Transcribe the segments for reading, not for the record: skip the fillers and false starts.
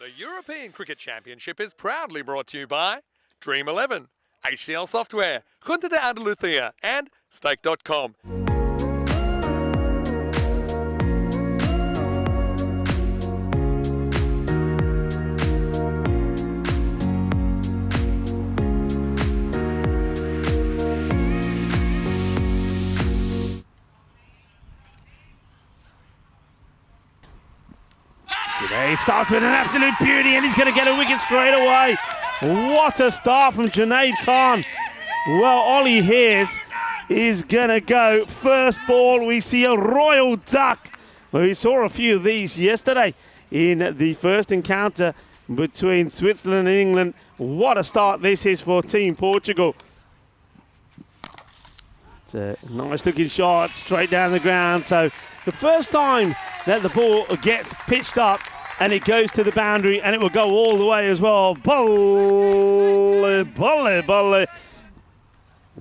The European Cricket Championship is proudly brought to you by Dream11, HCL Software, Junta de Andalucía, and Stake.com. He starts with an absolute beauty and he's going to get a wicket straight away. What a start from Junaid Khan. Well, Ollie Hears is going to go. First ball, we see a royal duck. Well, we saw a few of these yesterday in the first encounter between Switzerland and England. What a start this is for Team Portugal. It's a nice looking shot straight down the ground. So the first time that the ball gets pitched up and it goes to the boundary and it will go all the way as well. Bolle, bolle, bolle. Here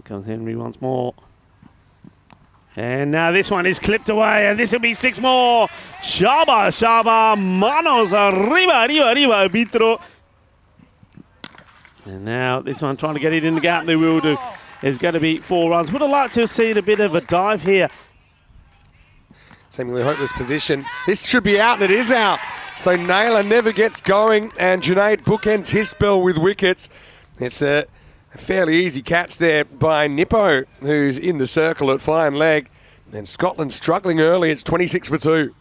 comes Henry once more. And now this one is clipped away and this will be 6 more. Shaba, Shaba, manos arriba, arriba, arriba, arbitro. And now this one trying to get it in the gap, they will do. It's going to be 4 runs. Would have liked to have seen a bit of a dive here. Seemingly hopeless position. This should be out, and it is out. So Naylor never gets going, and Junaid bookends his spell with wickets. It's a fairly easy catch there by Nippo, who's in the circle at fine leg. And Scotland struggling early. It's 26 for 2.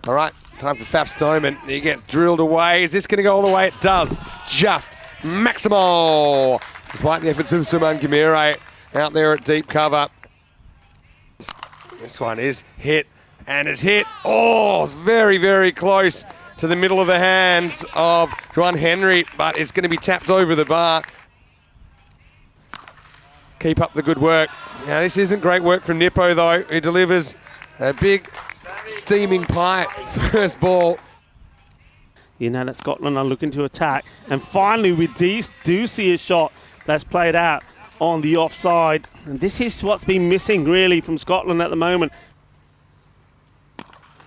All right, time for Faf Stoneman. He gets drilled away. Is this going to go all the way? It does. Just maximal. Despite the efforts of Suman Gamire out there at deep cover. This one is hit, and it's hit. Oh, it's very, very close to the middle of the hands of Juan Henry, but it's going to be tapped over the bar. Keep up the good work. Now, this isn't great work from Nippo, though. He delivers a big, steaming pie first ball. You know that Scotland are looking to attack. And finally, we do see a shot that's played out on the offside. And this is what's been missing, really, from Scotland at the moment.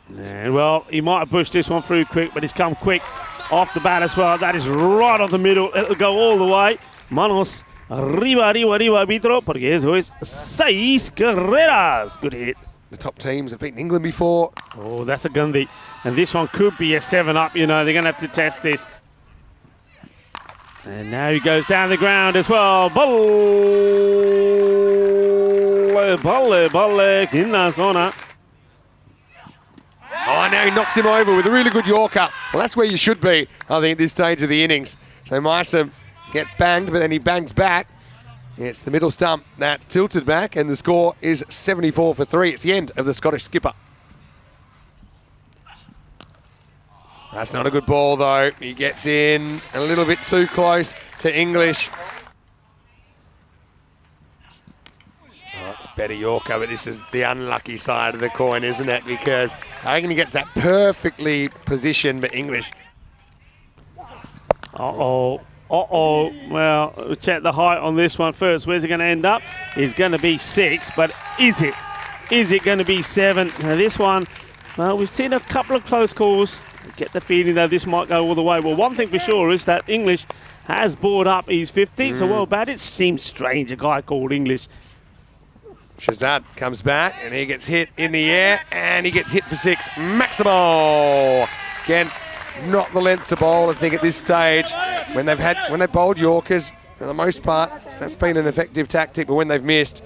And, well, he might have pushed this one through quick, but he's come quick off the bat as well. That is right off the middle. It'll go all the way. Manos, arriba, arriba, arriba, arbitro, porque eso es 6 carreras. Good hit. The top teams have beaten England before. Oh, that's a Gandhi. And this one could be a 7-up, you know. They're going to have to test this. And now he goes down the ground as well. Bolle, bolle, bolle, in la zona. Oh, now he knocks him over with a really good Yorker. Well, that's where you should be, I think, at this stage of the innings. So Meissen gets banged, but then he bangs back. It's the middle stump that's tilted back, and the score is 74 for 3. It's the end of the Scottish skipper. That's not a good ball, though. He gets in a little bit too close to English. Oh, it's better Yorker, but this is the unlucky side of the coin, isn't it? Because I reckon he gets that perfectly positioned, but English. Uh-oh. Uh-oh. Well, we'll check the height on this one first. Where's it going to end up? It's going to be 6, but is it? Is it going to be 7? Now, this one, well, we've seen a couple of close calls. Get the feeling that this might go all the way. Well, one thing for sure is that English has brought up his 50, so well bad. It seems strange, a guy called English. Shazad comes back, and he gets hit in the air, and he gets hit for 6. Maximal! Again, not the length to bowl, I think, at this stage. When they've bowled Yorkers, for the most part, that's been an effective tactic, but when they've missed,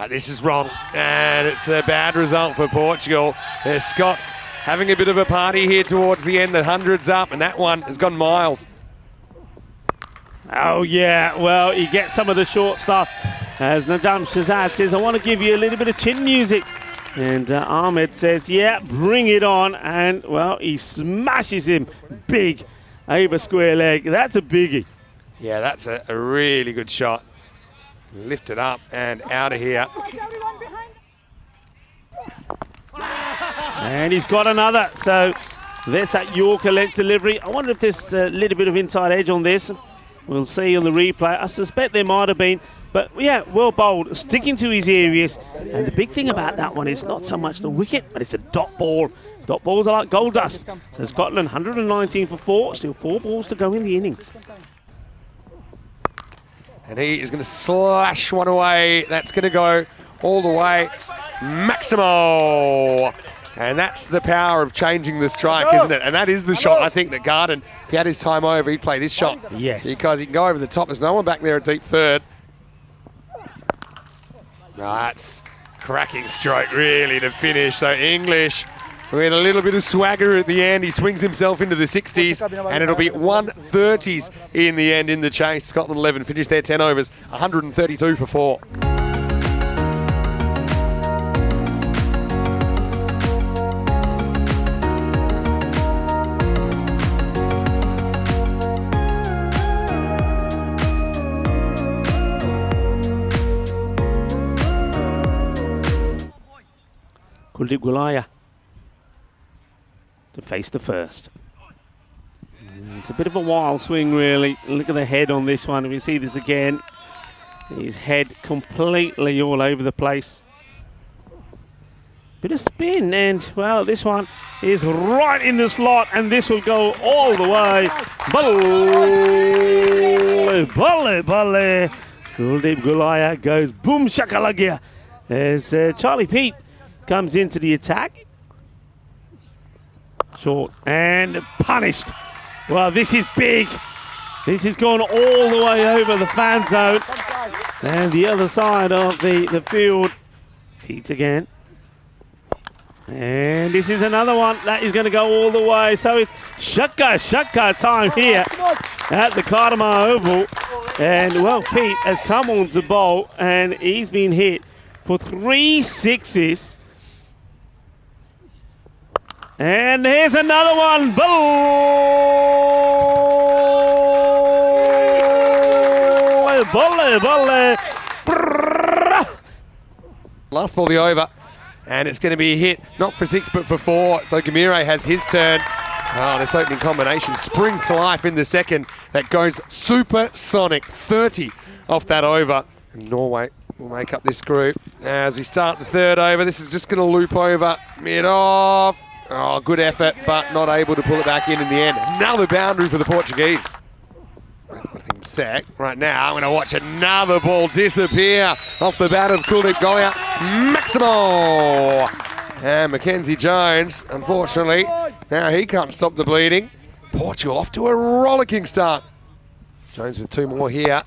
this is wrong, and it's a bad result for Portugal. The Scots having a bit of a party here towards the end. The 100's up, and that one has gone miles. Oh, yeah, well, you get some of the short stuff. As Najam Shazad says, I want to give you a little bit of chin music. And Ahmed says, yeah, bring it on. And, well, he smashes him big over square leg. That's a biggie. Yeah, that's a really good shot. Lift it up and out of here. And he's got another. So there's that Yorker length delivery. I wonder if there's a little bit of inside edge on this. We'll see on the replay. I suspect there might have been, But yeah, well bowled, sticking to his areas. And the big thing about that one is not so much the wicket, but it's a dot ball. Dot balls are like gold dust. So Scotland 119 for 4, still 4 balls to go in the innings. And he is going to slash one away. That's going to go all the way. Maximo! And that's the power of changing the strike, isn't it? And that is the shot, I think, that Garden, if he had his time over, he'd play this shot. Yes. Because he can go over the top. There's no one back there at deep third. That's cracking stroke, really, to finish. So English with a little bit of swagger at the end. He swings himself into the 60s, and it'll be 130s in the end in the chase. Scotland 11 finished their 10 overs, 132 for 4. Kuldeep Gulaya to face the first. It's a bit of a wild swing, really. Look at the head on this one. If you see this again, his head completely all over the place. Bit of spin, and well, this one is right in the slot, and this will go all the way. Balle, balle. Kuldeep Gulaya goes boom shakalaka as Charlie Pete comes into the attack. Short and punished. Well, this is big. This has gone all the way over the fan zone. And the other side of the field. Pete again. And this is another one that is going to go all the way. So it's shaka time here at the Kardama Oval. And well, Pete has come on to bowl, and he's been hit for 3 sixes. And here's another one. Last ball the over, and it's going to be a hit, not for 6 but for 4. So Gamire has his turn. Oh, this opening combination springs to life in the second. That goes supersonic, 30 off that over. And Norway will make up this group as we start the third over. This is just going to loop over mid-off. Oh, good effort, but not able to pull it back in the end. Another boundary for the Portuguese. Sec. Right now, I'm going to watch another ball disappear off the bat of Kuldeep Gulaya. Maximo! And Mackenzie Jones, unfortunately, now he can't stop the bleeding. Portugal off to a rollicking start. Jones with 2 more here.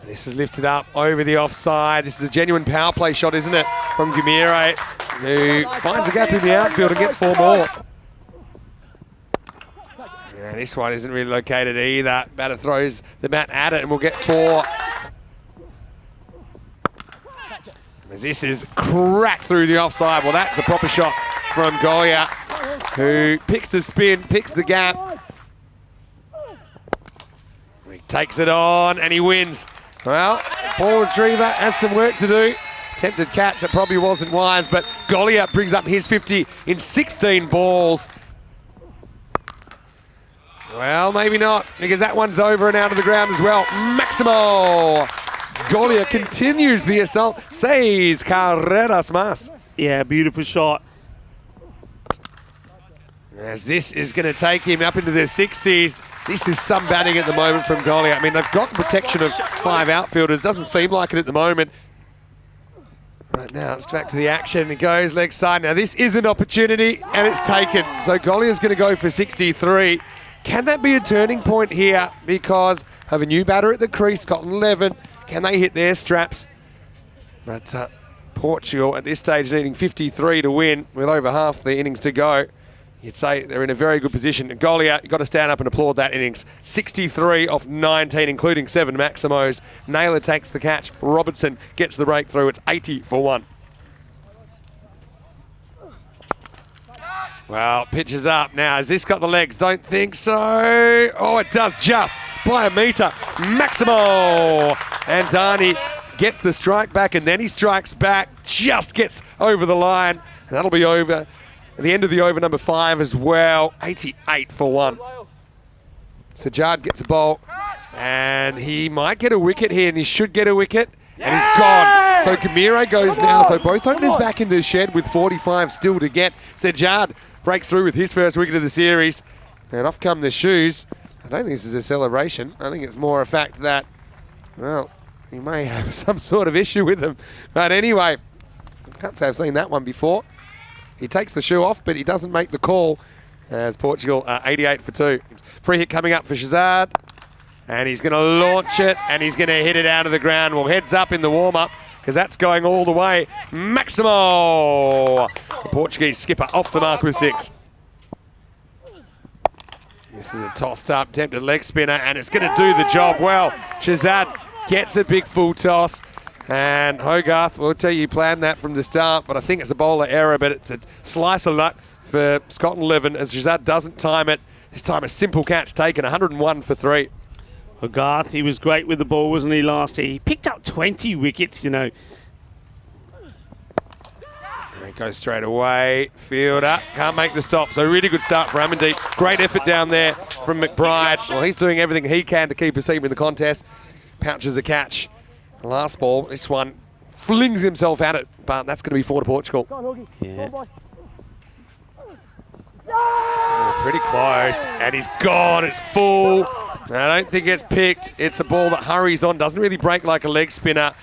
This is lifted up over the offside. This is a genuine power play shot, isn't it, from Gamire, who finds a gap in the outfield and gets 4 more. Yeah, this one isn't really located either. Batter throws the bat at it and we'll get 4. As this is cracked through the offside. Well, that's a proper shot from Gulaya, who picks the spin, picks the gap. He takes it on and he wins. Well, ball retriever has some work to do. Attempted catch, it probably wasn't wise, but Gulaya brings up his 50 in 16 balls. Well, maybe not, because that one's over and out of the ground as well. Maximo! Gulaya continues the assault. 6 carreras más. Yeah, beautiful shot. As this is going to take him up into the 60s. This is some batting at the moment from Gulaya. I mean, they've got the protection of 5 outfielders. Doesn't seem like it at the moment. Right now, it's back to the action. It goes leg side. Now, this is an opportunity, and it's taken. So Golia's going to go for 63. Can that be a turning point here? Because of a new batter at the crease, Scotland 11. Can they hit their straps? But Portugal, at this stage, needing 53 to win, with over half the innings to go. You'd say they're in a very good position. Gulaya, you've got to stand up and applaud that innings. 63 off 19, including 7 Maximos. Naylor takes the catch. Robertson gets the breakthrough. It's 80 for 1. Well, pitch is up now. Has this got the legs? Don't think so. Oh, it does just by a metre. Maximo! And Dani gets the strike back, and then he strikes back. Just gets over the line. And that'll be over. At the end of the over, number 5 as well. 88 for 1. Sajjad gets a bowl, and he might get a wicket here, and he should get a wicket. and he's gone. So Camiro goes now. So both openers back in the shed with 45 still to get. Sejad breaks through with his first wicket of the series. And off come the shoes. I don't think this is a celebration. I think it's more a fact that, well, he may have some sort of issue with them. But anyway, can't say I've seen that one before. He takes the shoe off, but he doesn't make the call as Portugal are 88 for 2. Free hit coming up for Shazad. And he's going to launch it, and he's going to hit it out of the ground. Well, heads up in the warm-up, because that's going all the way. Maximo! The Portuguese skipper off the mark with 6. This is a tossed-up, tempted leg spinner, and it's going to do the job well. Shazad gets a big full toss. And Hogarth, will tell you, planned that from the start, but I think it's a bowler error, but it's a slice of luck for Scotland 11 as Shazad doesn't time it. This time a simple catch taken, 101 for 3. Hogarth, he was great with the ball, wasn't he, last year? He picked up 20 wickets, you know. And it goes straight away. Fielder can't make the stop, so really good start for Amandeep. Great effort down there from McBride. Well, he's doing everything he can to keep his team in the contest. Pouches a catch. Last ball, this one flings himself at it, but that's going to be 4 to Portugal. Yeah. Oh, pretty close, and he's gone. It's full. I don't think it's picked. It's a ball that hurries on, doesn't really break like a leg spinner,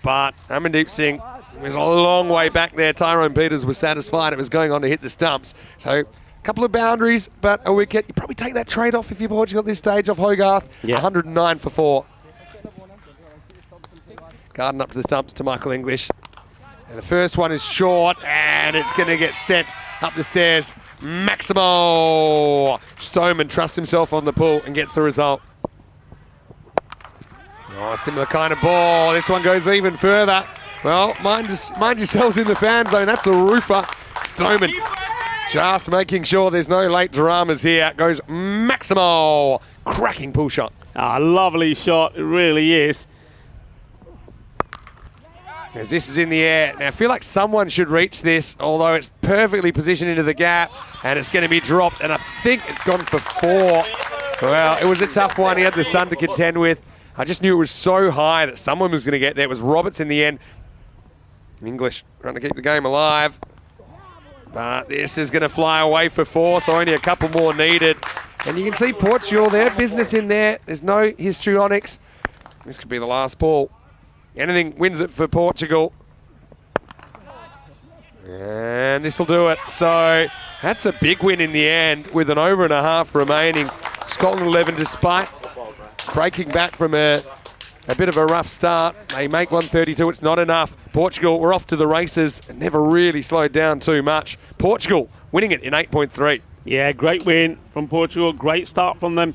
but Amandeep Singh was a long way back there. Tyrone Peters was satisfied it was going on to hit the stumps. So a couple of boundaries, but a wicket. You probably take that trade-off if you're Portugal at this stage of Hogarth. Yeah. 109 for 4. Garden up to the stumps to Michael English. And the first one is short, and it's going to get sent up the stairs. Maximo! Stoneman trusts himself on the pull and gets the result. Oh, similar kind of ball. This one goes even further. Well, mind yourselves in the fan zone. That's a roofer. Stoneman just making sure there's no late dramas here. Goes Maximo. Cracking pull shot. Ah, lovely shot. It really is. As this is in the air. Now, I feel like someone should reach this, although it's perfectly positioned into the gap, and it's going to be dropped, and I think it's gone for 4. Well, it was a tough one. He had the sun to contend with. I just knew it was so high that someone was going to get there. It was Roberts in the end. English trying to keep the game alive. But this is going to fly away for 4, so only a couple more needed. And you can see Portugal, their business in there. There's no histrionics. This could be the last ball. Anything wins it for Portugal. And this will do it. So that's a big win in the end with an over and a half remaining. Scotland 11, despite breaking back from a bit of a rough start. They make 132. It's not enough. Portugal were off to the races and never really slowed down too much. Portugal winning it in 8.3. Yeah, great win from Portugal. Great start from them.